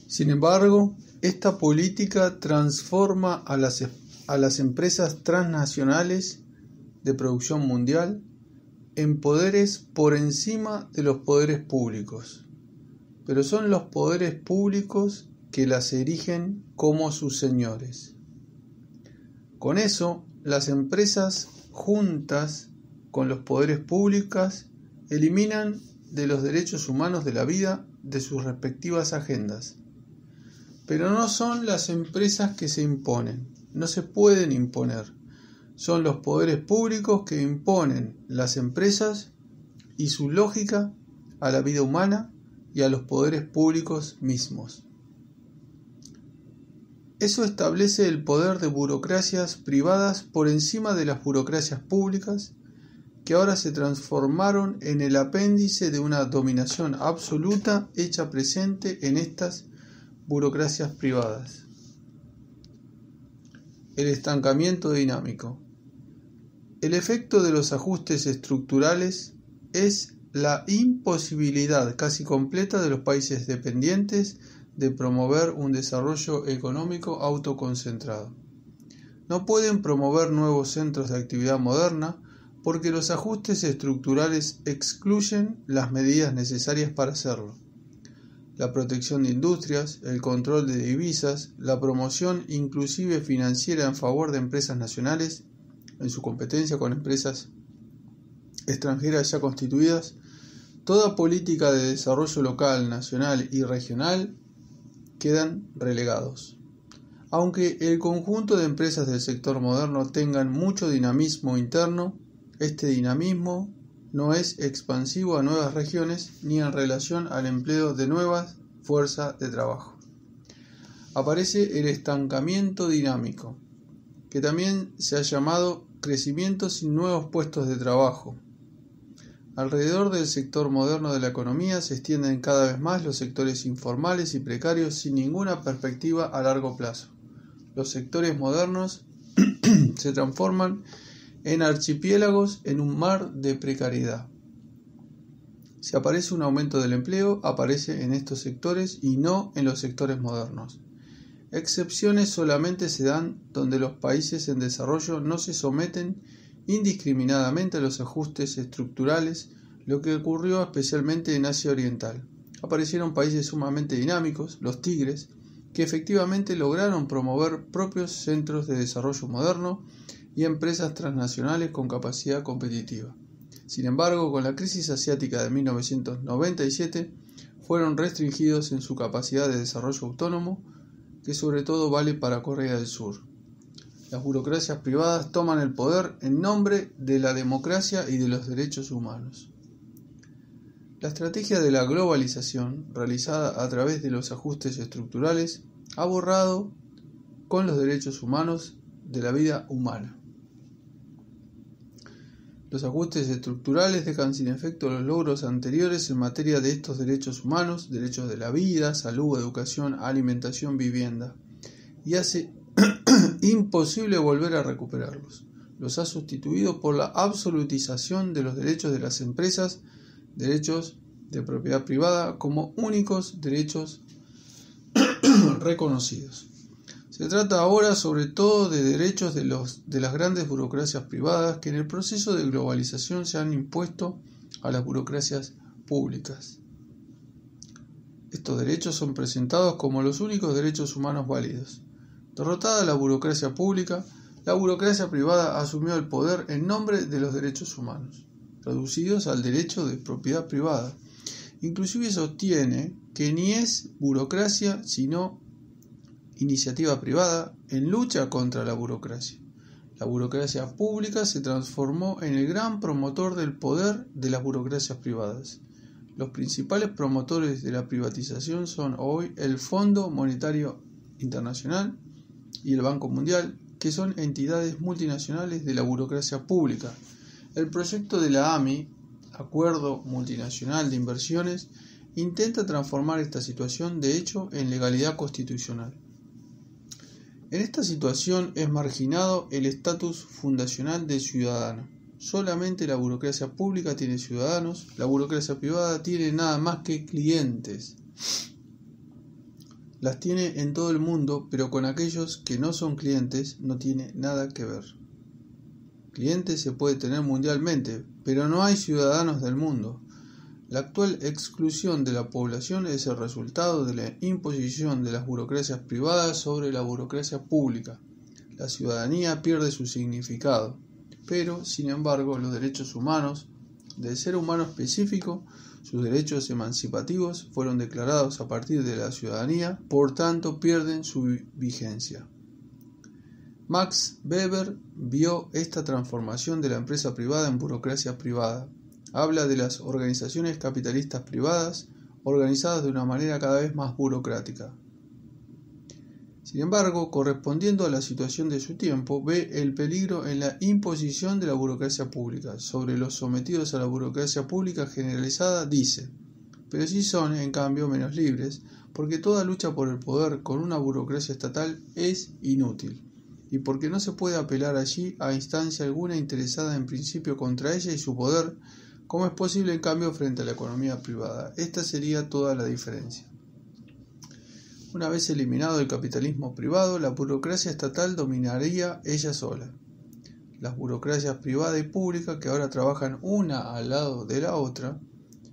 Sin embargo, esta política transforma a las empresas transnacionales de producción mundial en poderes por encima de los poderes públicos, pero son los poderes públicos que las erigen como sus señores. Con eso, las empresas, juntas con los poderes públicos, eliminan de los derechos humanos de la vida de sus respectivas agendas. Pero no son las empresas que se imponen, no se pueden imponer. Son los poderes públicos que imponen las empresas y su lógica a la vida humana y a los poderes públicos mismos. Eso establece el poder de burocracias privadas por encima de las burocracias públicas, que ahora se transformaron en el apéndice de una dominación absoluta hecha presente en estas burocracias privadas. El estancamiento dinámico. El efecto de los ajustes estructurales es la imposibilidad casi completa de los países dependientes de promover un desarrollo económico autoconcentrado. No pueden promover nuevos centros de actividad moderna porque los ajustes estructurales excluyen las medidas necesarias para hacerlo. La protección de industrias, el control de divisas, la promoción inclusive financiera en favor de empresas nacionales en su competencia con empresas extranjeras ya constituidas, toda política de desarrollo local, nacional y regional quedan relegados. Aunque el conjunto de empresas del sector moderno tengan mucho dinamismo interno, este dinamismo no es expansivo a nuevas regiones ni en relación al empleo de nuevas fuerzas de trabajo. Aparece el estancamiento dinámico, que también se ha llamado crecimiento sin nuevos puestos de trabajo. Alrededor del sector moderno de la economía se extienden cada vez más los sectores informales y precarios sin ninguna perspectiva a largo plazo. Los sectores modernos se transforman en archipiélagos en un mar de precariedad. Si aparece un aumento del empleo, aparece en estos sectores y no en los sectores modernos. Excepciones solamente se dan donde los países en desarrollo no se someten indiscriminadamente a los ajustes estructurales, lo que ocurrió especialmente en Asia Oriental. Aparecieron países sumamente dinámicos, los tigres, que efectivamente lograron promover propios centros de desarrollo moderno y empresas transnacionales con capacidad competitiva. Sin embargo, con la crisis asiática de 1997, fueron restringidos en su capacidad de desarrollo autónomo, que sobre todo vale para Corea del Sur. Las burocracias privadas toman el poder en nombre de la democracia y de los derechos humanos. La estrategia de la globalización, realizada a través de los ajustes estructurales, ha borrado con los derechos humanos de la vida humana. Los ajustes estructurales dejan sin efecto los logros anteriores en materia de estos derechos humanos, derechos de la vida, salud, educación, alimentación, vivienda, y hace imposible volver a recuperarlos. Los ha sustituido por la absolutización de los derechos de las empresas, derechos de propiedad privada, como únicos derechos reconocidos. Se trata ahora sobre todo de derechos de las grandes burocracias privadas que en el proceso de globalización se han impuesto a las burocracias públicas. Estos derechos son presentados como los únicos derechos humanos válidos. Derrotada la burocracia pública, la burocracia privada asumió el poder en nombre de los derechos humanos, traducidos al derecho de propiedad privada. Inclusive sostiene que ni es burocracia sino iniciativa privada en lucha contra la burocracia. La burocracia pública se transformó en el gran promotor del poder de las burocracias privadas. Los principales promotores de la privatización son hoy el Fondo Monetario Internacional y el Banco Mundial, que son entidades multinacionales de la burocracia pública. El proyecto de la AMI, Acuerdo Multinacional de Inversiones, intenta transformar esta situación de hecho en legalidad constitucional. En esta situación es marginado el estatus fundacional del ciudadano. Solamente la burocracia pública tiene ciudadanos, la burocracia privada tiene nada más que clientes. las tiene en todo el mundo, pero con aquellos que no son clientes no tiene nada que ver. Clientes se puede tener mundialmente, pero no hay ciudadanos del mundo. La actual exclusión de la población es el resultado de la imposición de las burocracias privadas sobre la burocracia pública. La ciudadanía pierde su significado, pero, sin embargo, los derechos humanos del ser humano específico, sus derechos emancipativos, fueron declarados a partir de la ciudadanía, por tanto pierden su vigencia. Max Weber vio esta transformación de la empresa privada en burocracia privada. Habla de las organizaciones capitalistas privadas organizadas de una manera cada vez más burocrática. Sin embargo, correspondiendo a la situación de su tiempo, ve el peligro en la imposición de la burocracia pública. Sobre los sometidos a la burocracia pública generalizada dice: pero sí son, en cambio, menos libres, porque toda lucha por el poder con una burocracia estatal es inútil, y porque no se puede apelar allí a instancia alguna interesada en principio contra ella y su poder, como es posible en cambio frente a la economía privada. Esta sería toda la diferencia. Una vez eliminado el capitalismo privado, la burocracia estatal dominaría ella sola. Las burocracias privada y pública, que ahora trabajan una al lado de la otra,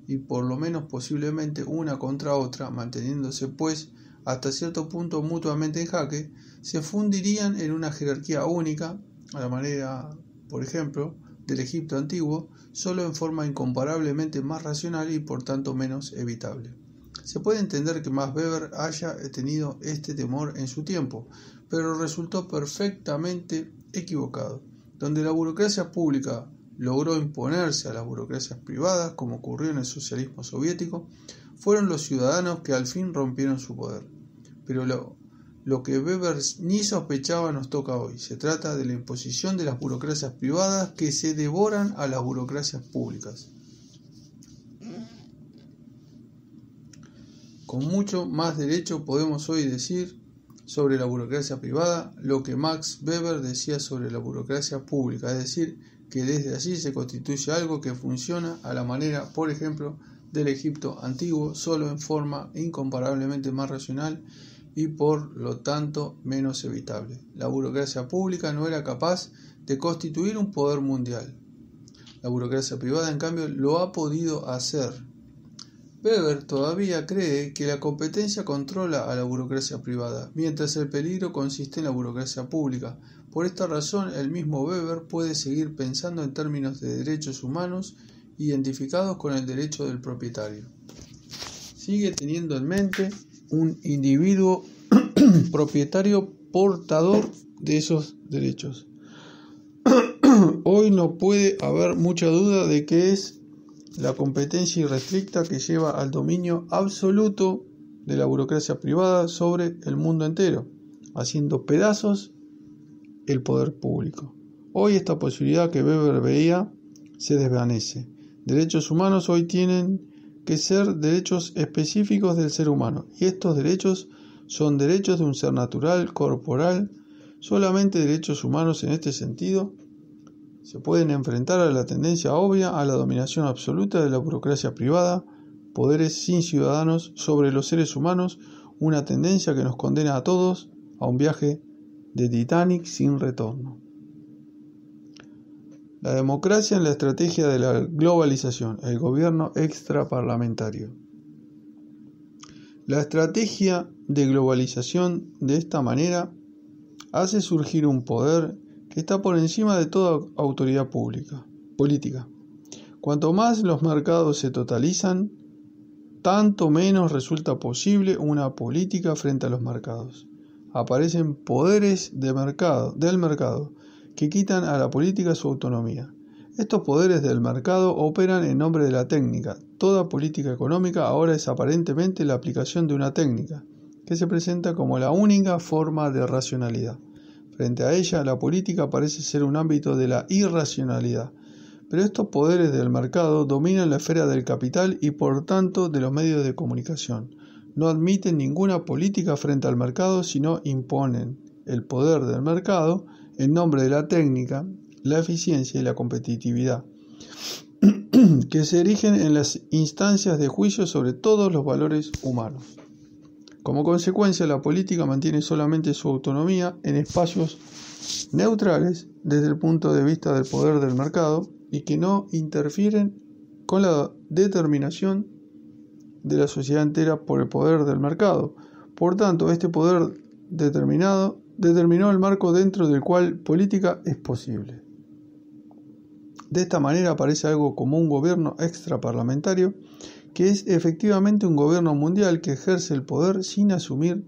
y por lo menos posiblemente una contra otra, manteniéndose pues hasta cierto punto mutuamente en jaque, se fundirían en una jerarquía única, a la manera, por ejemplo, del Egipto antiguo, solo en forma incomparablemente más racional y por tanto menos evitable. Se puede entender que Max Weber haya tenido este temor en su tiempo, pero resultó perfectamente equivocado. Donde la burocracia pública logró imponerse a las burocracias privadas, como ocurrió en el socialismo soviético, fueron los ciudadanos que al fin rompieron su poder. Pero lo que Weber ni sospechaba nos toca hoy. Se trata de la imposición de las burocracias privadas que se devoran a las burocracias públicas. Con mucho más derecho podemos hoy decir sobre la burocracia privada lo que Max Weber decía sobre la burocracia pública, es decir, que desde allí se constituye algo que funciona a la manera, por ejemplo, del Egipto antiguo, solo en forma incomparablemente más racional y por lo tanto menos evitable. La burocracia pública no era capaz de constituir un poder mundial. La burocracia privada, en cambio, lo ha podido hacer. Weber todavía cree que la competencia controla a la burocracia privada, mientras el peligro consiste en la burocracia pública. Por esta razón, el mismo Weber puede seguir pensando en términos de derechos humanos identificados con el derecho del propietario. Sigue teniendo en mente un individuo propietario portador de esos derechos. Hoy no puede haber mucha duda de que es la competencia irrestricta que lleva al dominio absoluto de la burocracia privada sobre el mundo entero, haciendo pedazos el poder público. Hoy esta posibilidad que Weber veía se desvanece. Derechos humanos hoy tienen que ser derechos específicos del ser humano, y estos derechos son derechos de un ser natural, corporal. Solamente derechos humanos en este sentido se pueden enfrentar a la tendencia obvia a la dominación absoluta de la burocracia privada, poderes sin ciudadanos sobre los seres humanos, una tendencia que nos condena a todos a un viaje de Titanic sin retorno. La democracia en la estrategia de la globalización, el gobierno extraparlamentario. La estrategia de globalización de esta manera hace surgir un poder que está por encima de toda autoridad política. Cuanto más los mercados se totalizan, tanto menos resulta posible una política frente a los mercados. Aparecen poderes del mercado que quitan a la política su autonomía. Estos poderes del mercado operan en nombre de la técnica. Toda política económica ahora es aparentemente la aplicación de una técnica, que se presenta como la única forma de racionalidad. Frente a ella, la política parece ser un ámbito de la irracionalidad. Pero estos poderes del mercado dominan la esfera del capital y por tanto de los medios de comunicación. No admiten ninguna política frente al mercado, sino imponen el poder del mercado en nombre de la técnica, la eficiencia y la competitividad, que se erigen en las instancias de juicio sobre todos los valores humanos. Como consecuencia, la política mantiene solamente su autonomía en espacios neutrales desde el punto de vista del poder del mercado y que no interfieren con la determinación de la sociedad entera por el poder del mercado. Por tanto, este poder determinó el marco dentro del cual política es posible. De esta manera aparece algo como un gobierno extraparlamentario, que es efectivamente un gobierno mundial que ejerce el poder sin asumir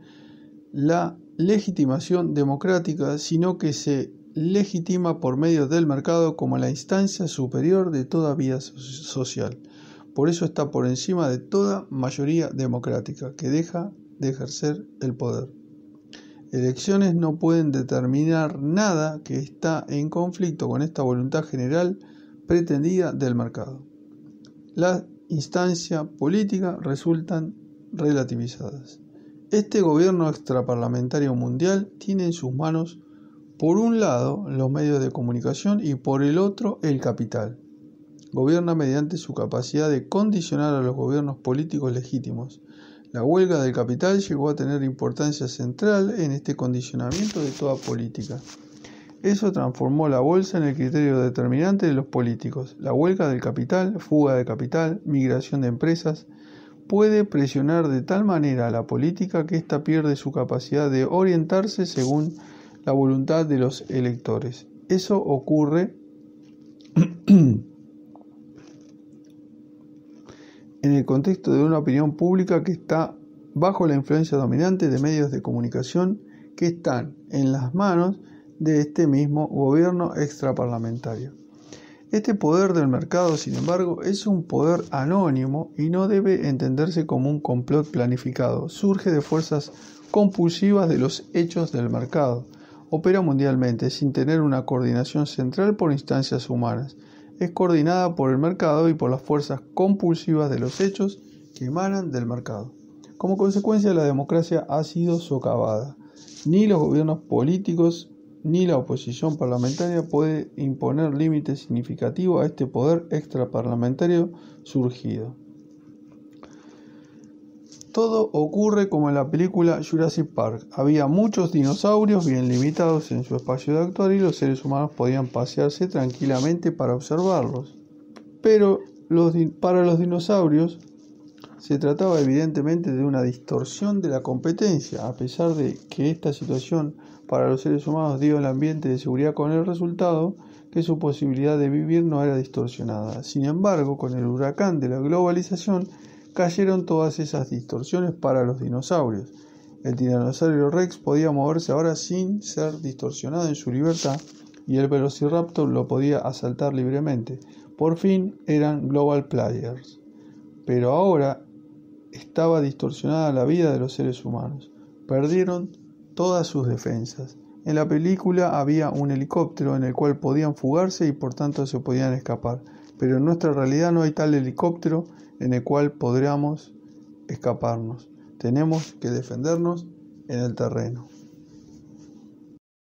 la legitimación democrática, sino que se legitima por medio del mercado como la instancia superior de toda vida social. Por eso está por encima de toda mayoría democrática que deja de ejercer el poder. Elecciones no pueden determinar nada que está en conflicto con esta voluntad general pretendida del mercado. Las instancias políticas resultan relativizadas. Este gobierno extraparlamentario mundial tiene en sus manos, por un lado, los medios de comunicación y por el otro, el capital. Gobierna mediante su capacidad de condicionar a los gobiernos políticos legítimos. La huelga del capital llegó a tener importancia central en este condicionamiento de toda política. Eso transformó la bolsa en el criterio determinante de los políticos. La huelga del capital, fuga de capital, migración de empresas, puede presionar de tal manera a la política que ésta pierde su capacidad de orientarse según la voluntad de los electores. Eso ocurre en el contexto de una opinión pública que está bajo la influencia dominante de medios de comunicación que están en las manos de este mismo gobierno extraparlamentario. Este poder del mercado, sin embargo, es un poder anónimo y no debe entenderse como un complot planificado. Surge de fuerzas compulsivas de los hechos del mercado. Opera mundialmente sin tener una coordinación central por instancias humanas. Es coordinada por el mercado y por las fuerzas compulsivas de los hechos que emanan del mercado. Como consecuencia, la democracia ha sido socavada. Ni los gobiernos políticos ni la oposición parlamentaria puede imponer límites significativos a este poder extraparlamentario surgido. Todo ocurre como en la película Jurassic Park. Había muchos dinosaurios bien limitados en su espacio de actuar y los seres humanos podían pasearse tranquilamente para observarlos. Pero para los dinosaurios se trataba evidentemente de una distorsión de la competencia, a pesar de que esta situación para los seres humanos dio el ambiente de seguridad con el resultado que su posibilidad de vivir no era distorsionada. Sin embargo, con el huracán de la globalización cayeron todas esas distorsiones para los dinosaurios. El tiranosaurio Rex podía moverse ahora sin ser distorsionado en su libertad y el Velociraptor lo podía asaltar libremente. Por fin eran global players. Pero ahora estaba distorsionada la vida de los seres humanos. Perdieron todas sus defensas. En la película había un helicóptero en el cual podían fugarse y por tanto se podían escapar. Pero en nuestra realidad no hay tal helicóptero en el cual podríamos escaparnos. Tenemos que defendernos en el terreno.